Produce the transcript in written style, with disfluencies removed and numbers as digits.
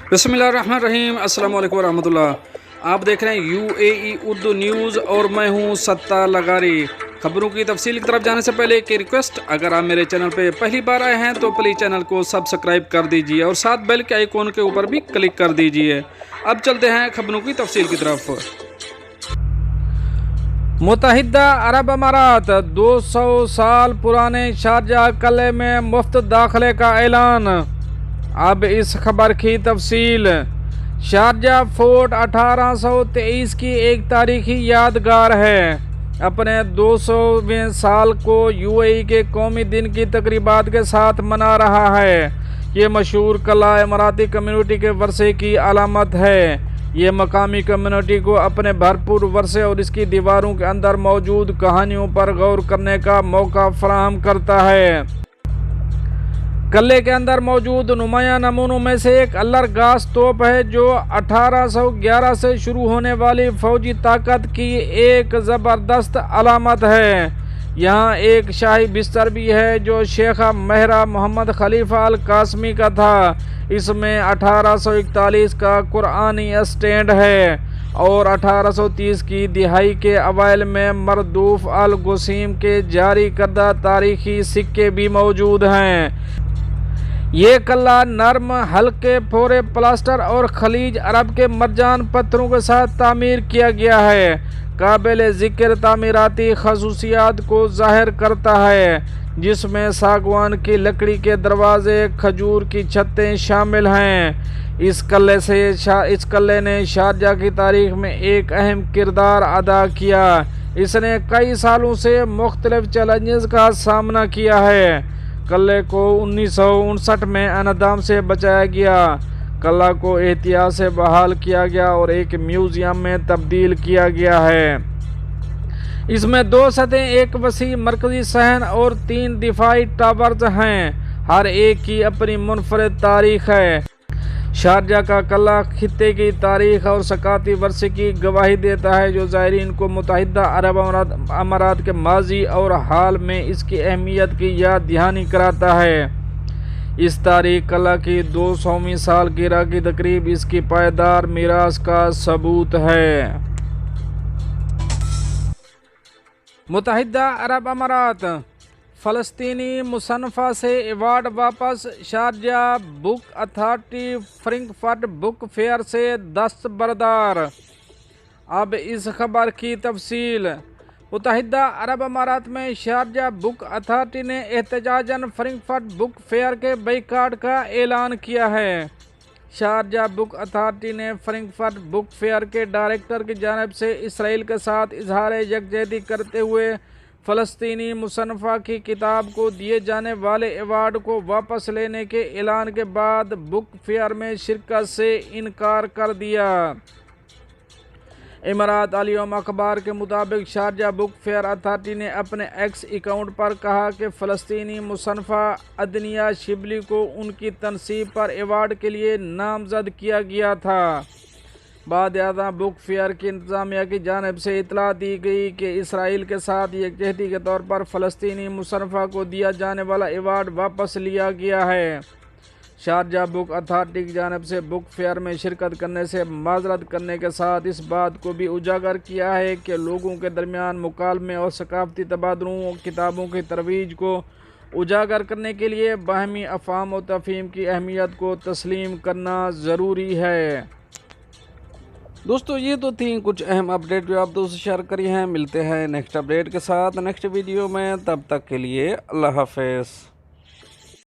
बिस्मिल्लाहिर्रहमानिर्रहीम, अस्सलाम वालेकुम रहमतुल्लाह। आप देख रहे हैं UAE उर्दू न्यूज़ और मैं हूं सत्तार लगारी। खबरों की तफसील की तरफ जाने से पहले एक रिक्वेस्ट, अगर आप मेरे चैनल पे पहली बार आए हैं तो प्लीज़ चैनल को सब्सक्राइब कर दीजिए और साथ बेल के आइकॉन के ऊपर भी क्लिक कर दीजिए। अब चलते हैं खबरों की तफसील की तरफ। मुत्तहिदा अरब अमारात 200 साल पुराने शारजाह किले में मुफ्त दाखिले का ऐलान। अब इस खबर की तफसील। शारजाह फोर्ट 1823 की एक तारीखी यादगार है। अपने 200वें साल को UAE के कौमी दिन की तकरीबात के साथ मना रहा है। ये मशहूर किला इमाराती कम्युनिटी के वर्से की अलामत है। ये मकामी कम्युनिटी को अपने भरपूर वर्से और इसकी दीवारों के अंदर मौजूद कहानियों पर गौर करने का मौका फराहम करता है। किले के अंदर मौजूद नुमाया नमूनों में से एक अल्लरगास तोप है, जो 1811 से शुरू होने वाली फौजी ताकत की एक ज़बरदस्त अलामत है। यहाँ एक शाही बिस्तर भी है जो शेखा महरा मोहम्मद खलीफा अल कासमी का था। इसमें 1841 का कुरानी स्टैंड है और 1830 की दिहाई के अवाइल में मरदूफ अल गुसीम के जारी करदा तारीखी सिक्के भी मौजूद हैं। ये किला नर्म हल्के फोरे प्लास्टर और खलीज अरब के मरजान पत्थरों के साथ तामीर किया गया है। काबिल ज़िक्र तामीराती खसूसियात को जाहिर करता है, जिसमें सागवान की लकड़ी के दरवाजे, खजूर की छतें शामिल हैं। इस किले ने शारजाह की तारीख में एक अहम किरदार अदा किया। इसने कई सालों से मुख्तलिफ चैलेंजेस का सामना किया है। किले को 1959 में अनदाम से बचाया गया। किला को एहतियात से बहाल किया गया और एक म्यूजियम में तब्दील किया गया है। इसमें 2 सतहें, एक वसी मरकजी सहन और 3 दिफाई टावर्स हैं। हर एक की अपनी मुनफरिद तारीख है। शारजाह का किला खित्ते की तारीख और सकाती वर्षे की गवाही देता है, जो ज़ायरीन को मुत्तहिदा अरब अमारात के माजी और हाल में इसकी अहमियत की याद दहानी कराता है। इस तारीख किला की 200वीं सालगिरह की तकरीब इसकी पायदार मीरास का सबूत है। मुत्तहिदा अरब अमारात फ़लस्तीनी मुसन्फ़ा से अवार्ड वापस। Sharjah book authority Frankfurt book fair से दस्तबरदार। अब इस खबर की तफसील। मुत्तहिदा अरब अमारात में शारजाह बुक अथॉरिटी ने एहतजाजन फ्रैंकफर्ट बुक फेयर के बाइकाट का ऐलान किया है। शारजाह बुक अथॉरिटी ने फ्रैंकफर्ट बुक फेयर के डायरेक्टर की जानिब से इसराइल के साथ इजहार यकजहती करते हुए फ़लस्तीनी मुसन्फ़ा की किताब को दिए जाने वाले अवार्ड को वापस लेने के ऐलान के बाद बुक फेयर में शिरकत से इनकार कर दिया। इमारात अल यौम अखबार के मुताबिक शारजाह बुक फेयर अथॉरिटी ने अपने एक्स अकाउंट पर कहा कि फ़लस्तीनी मुसन्फ़ा अदनिया शिबली को उनकी तनसीब पर अवार्ड के लिए नामज़द किया गया था। बाद बुक फेयर की इंतज़ामिया की जानिब से इतला दी गई कि इसराइल के साथ यकजहती के तौर पर फ़लस्तीनी मुसन्फ़ा को दिया जाने वाला अवार्ड वापस लिया गया है। शारजाह बुक अथॉरिटी की जानिब से बुक फेयर में शिरकत करने से माजरत करने के साथ इस बात को भी उजागर किया है कि लोगों के दरमियान मुकालमे और सकाफती तबादलों और किताबों की तरवीज को उजागर करने के लिए बाहमी अफ़ाम और तफ़हीम की अहमियत को तस्लीम करना ज़रूरी है। दोस्तों, ये तो थी कुछ अहम अपडेट जो आप दोस्तों शेयर करी हैं। मिलते हैं नेक्स्ट अपडेट के साथ नेक्स्ट वीडियो में। तब तक के लिए अल्लाह हाफ़िज़।